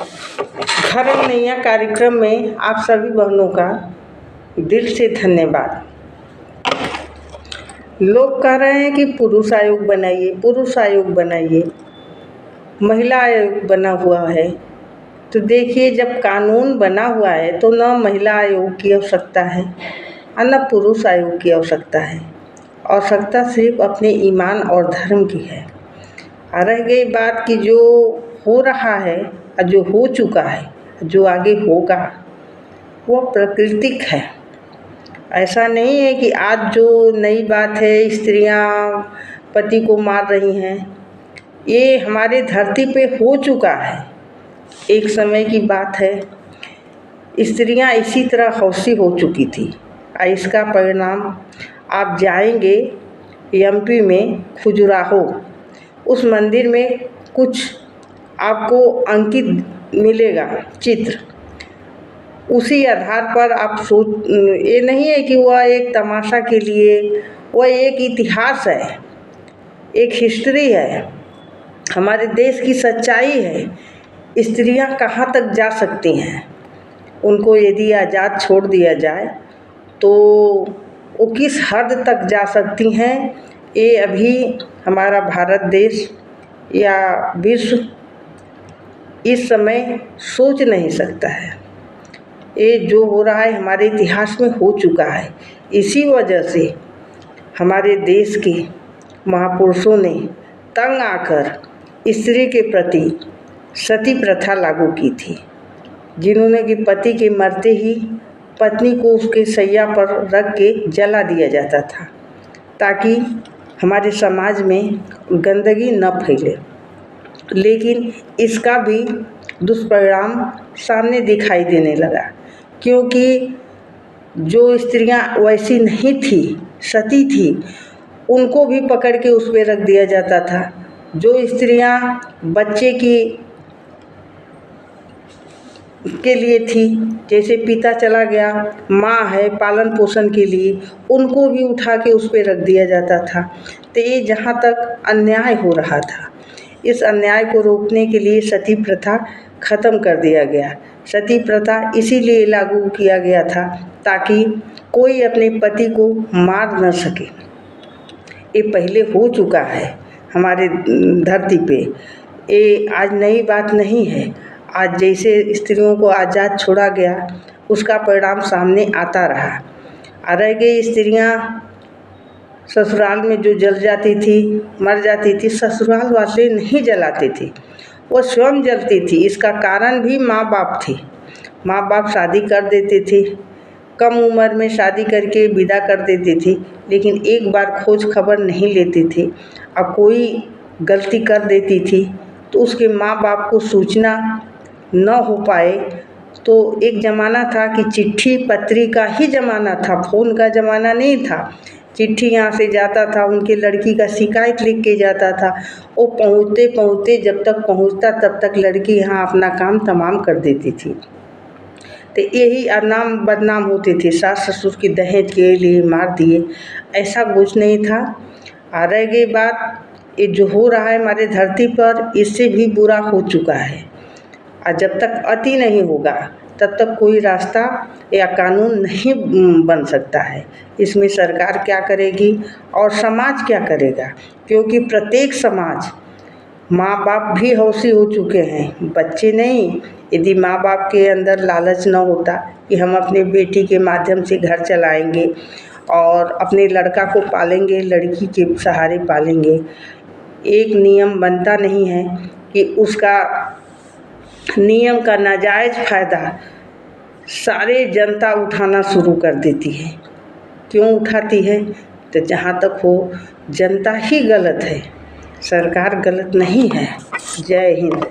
घर नैया कार्यक्रम में आप सभी बहनों का दिल से धन्यवाद। लोग कह रहे हैं कि पुरुष आयोग बनाइए, पुरुष आयोग बनाइए, महिला आयोग बना हुआ है। तो देखिए, जब कानून बना हुआ है तो न महिला आयोग की आवश्यकता है और न पुरुष आयोग की आवश्यकता है। आवश्यकता सिर्फ अपने ईमान और धर्म की है। रह गई बात कि जो हो रहा है और जो हो चुका है, जो आगे होगा, वो प्राकृतिक है। ऐसा नहीं है कि आज जो नई बात है, स्त्रियां पति को मार रही हैं, ये हमारे धरती पे हो चुका है। एक समय की बात है, स्त्रियां इसी तरह हौसी हो चुकी थी और इसका परिणाम आप जाएंगे एमपी में खजुराहो, उस मंदिर में कुछ आपको अंकित मिलेगा चित्र। उसी आधार पर आप सोच, ये नहीं है कि वह एक तमाशा के लिए, वह एक इतिहास है, एक हिस्ट्री है, हमारे देश की सच्चाई है। स्त्रियां कहाँ तक जा सकती हैं, उनको यदि आज़ाद छोड़ दिया जाए तो वो किस हद तक जा सकती हैं, ये अभी हमारा भारत देश या विश्व इस समय सोच नहीं सकता है। ये जो हो रहा है हमारे इतिहास में हो चुका है। इसी वजह से हमारे देश के महापुरुषों ने तंग आकर स्त्री के प्रति सती प्रथा लागू की थी, जिन्होंने कि पति के मरते ही पत्नी को उसके शैया पर रख के जला दिया जाता था, ताकि हमारे समाज में गंदगी न फैले। लेकिन इसका भी दुष्परिणाम सामने दिखाई देने लगा, क्योंकि जो स्त्रियां वैसी नहीं थी, सती थी, उनको भी पकड़ के उस पे रख दिया जाता था। जो स्त्रियां बच्चे के लिए थी, जैसे पिता चला गया, माँ है पालन पोषण के लिए, उनको भी उठा के उस पे रख दिया जाता था। तो ये जहाँ तक अन्याय हो रहा था, इस अन्याय को रोकने के लिए सती प्रथा ख़त्म कर दिया गया। सती प्रथा इसीलिए लागू किया गया था ताकि कोई अपने पति को मार न सके। ये पहले हो चुका है हमारे धरती पे, ये आज नई बात नहीं है। आज जैसे स्त्रियों को आज़ाद छोड़ा गया, उसका परिणाम सामने आता रहा। रह गई स्त्रियां ससुराल में जो जल जाती थी, मर जाती थी, ससुराल वाले नहीं जलाते थे, वो स्वयं जलती थी। इसका कारण भी माँ बाप थे। माँ बाप शादी कर देते थे, कम उम्र में शादी करके विदा कर देते थे, लेकिन एक बार खोज खबर नहीं लेते थे। और कोई गलती कर देती थी तो उसके माँ बाप को सूचना न हो पाए। तो एक ज़माना था कि चिट्ठी पत्री का ही ज़माना था, फ़ोन का ज़माना नहीं था। चिट्ठी यहाँ से जाता था, उनके लड़की का शिकायत लिख के जाता था। वो पहुँचते पहुँचते जब तक पहुँचता तब तक लड़की यहाँ अपना काम तमाम कर देती थी। तो यही नाम बदनाम होते थे, सास ससुर की दहेज के लिए मार दिए, ऐसा कुछ नहीं था। रह गई बात, ये जो हो रहा है हमारे धरती पर, इससे भी बुरा हो चुका है। और जब तक अति नहीं होगा तब तक कोई रास्ता या कानून नहीं बन सकता है। इसमें सरकार क्या करेगी और समाज क्या करेगा, क्योंकि प्रत्येक समाज, माँ बाप भी हौसी हो चुके हैं, बच्चे नहीं। यदि माँ बाप के अंदर लालच न होता कि हम अपने बेटी के माध्यम से घर चलाएंगे और अपने लड़का को पालेंगे, लड़की के सहारे पालेंगे, एक नियम बनता नहीं है कि उसका नियम का नाजायज़ फ़ायदा सारे जनता उठाना शुरू कर देती है। क्यों उठाती है? तो जहाँ तक हो, जनता ही गलत है, सरकार गलत नहीं है। जय हिंद।